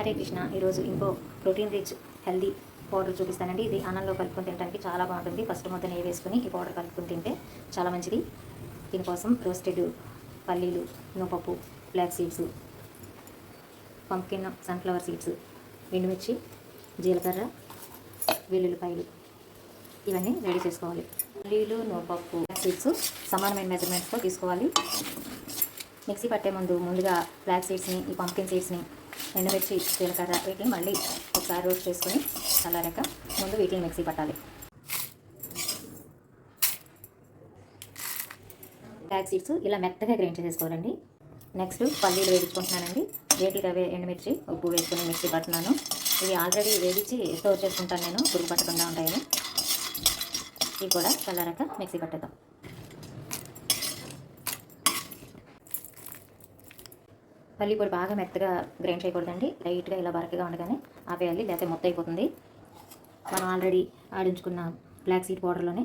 హరే కృష్ణ. ఈరోజు ఇంకో protein rich healthy powder చూపిస్తానండి. ఇది అన్నంలో కలుపుకొని తినడానికి చాలా బాగుంటుంది. ఫస్ట్ మొత్తం నెయ్యి వేసుకొని ఈ పౌడర్ కలుపుకొని తింటే చాలా మంచిది. దీనికోసం రోస్టెడ్ పల్లీలు, నూపప్పు, flax seeds, pumpkin, sunflower seeds, ఎండుమిర్చి, జీలకర్ర, వెల్లుల్లిపాయలు ఇవన్నీ రెడీ చేసుకోవాలి. పల్లీలు, నూపప్పు, ఫ్లాక్ సీడ్స్ సమానమైన మెజర్మెంట్స్తో తీసుకోవాలి. మిక్సీ పట్టే ముందుగా ఫ్లాక్ సీడ్స్ని, ఈ పంప్కిన్ సీడ్స్ని, ఎండుమిర్చి, జీలకర్ర వీటిని మళ్ళీ ఒకసారి రోస్ట్ చేసుకుని చల్లారాక ముందు వీటిని మిక్సీ పట్టాలి. ఫ్లాక్ సీడ్స్ ఇలా మెత్తగా గ్రైండ్ చేసేసుకోవాలండి. నెక్స్ట్ పల్లీలు వేయించుకుంటున్నానండి. వేటికి అవే ఎండుమిర్చి, ఉప్పు వేసుకుని మిక్సీ పడుతున్నాను. ఇవి ఆల్రెడీ వేయించి స్టోర్ చేసుకుంటాను నేను, పురుగు పట్టకుండా ఉంటాయని. ఇవి కూడా చల్లారాక మిక్సీ పట్టేద్దాం. పల్లి పొడి బాగా మెత్తగా గ్రైండ్ చేయకూడదండి. లైట్గా ఇలా బరకగా ఉండగానే ఆపేయాలి, లేకపోతే మొత్తం అయిపోతుంది. మనం ఆల్రెడీ ఆడించుకున్న ఫ్లాక్ సీడ్ పౌడర్లోనే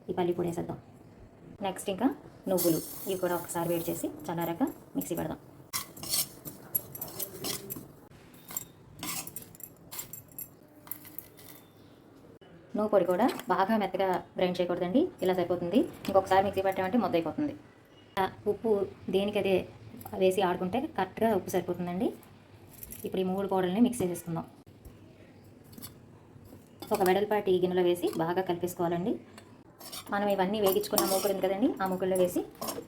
ఈ పల్లి పొడి వేసేద్దాం. నెక్స్ట్ ఇంకా నువ్వులు, ఇవి కూడా ఒకసారి వేడి చేసి చల్లారాక మిక్సీ పెడదాం. నువ్వు పొడి కూడా బాగా మెత్తగా గ్రైండ్ చేయకూడదండి, ఇలా సరిపోతుంది. ఇంకొకసారి మిక్సీ పెట్టామంటే మొత్తం అయిపోతుంది. ఉప్పు దేనికదే వేసి ఆడుకుంటే కరెక్ట్గా ఉప్పు సరిపోతుందండి. ఇప్పుడు ఈ 3 పౌడర్ని మిక్స్ చేసేసుకుందాం. ఒక వెడల్పాటి గిన్నెలో వేసి బాగా కలిపేసుకోవాలండి. మనం ఇవన్నీ వేగించుకున్న మూకుడు ఉంది కదండి, ఆ మూకుడులో వేసి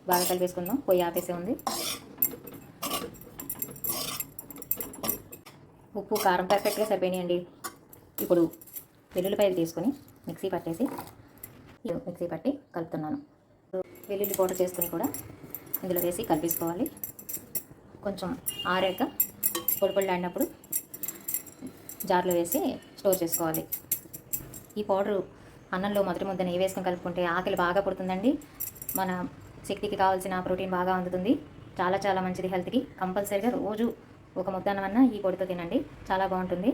బాగా కలిపేసుకుందాం. పొయ్యి ఆపేసే ఉంది. ఉప్పు, కారం పర్ఫెక్ట్గా సరిపోయినాయండి. ఇప్పుడు వెల్లుల్లిపాయలు తీసుకొని మిక్సీ పట్టి కలుపుతున్నాను. వెల్లుల్లి పౌడర్ చేసుకుని కూడా ఇందులో వేసి కలిపేసుకోవాలి. కొంచెం ఆరాక పొడి ఆడినప్పుడు జార్లో వేసి స్టోర్ చేసుకోవాలి. ఈ పౌడరు అన్నంలో మొదటి ముద్ద నెయ్యి వేసుకొని కలుపుకుంటే ఆకలి బాగా పుడుతుందండి. మన శక్తికి కావాల్సిన ప్రోటీన్ బాగా అందుతుంది. చాలా చాలా మంచిది హెల్త్కి. కంపల్సరీగా రోజు ఒక ముద్ద అన్నమన్నా ఈ పొడితో తినండి, చాలా బాగుంటుంది.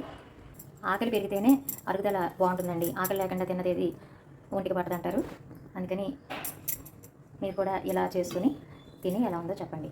ఆకలి పెరిగితేనే అరుగుదల బాగుంటుందండి. ఆకలి లేకుండా తిన్నది ఒంటికి పట్టదంటారు. అందుకని మీరు కూడా ఇలా చేసుకుని తిని ఎలా ఉందో చెప్పండి.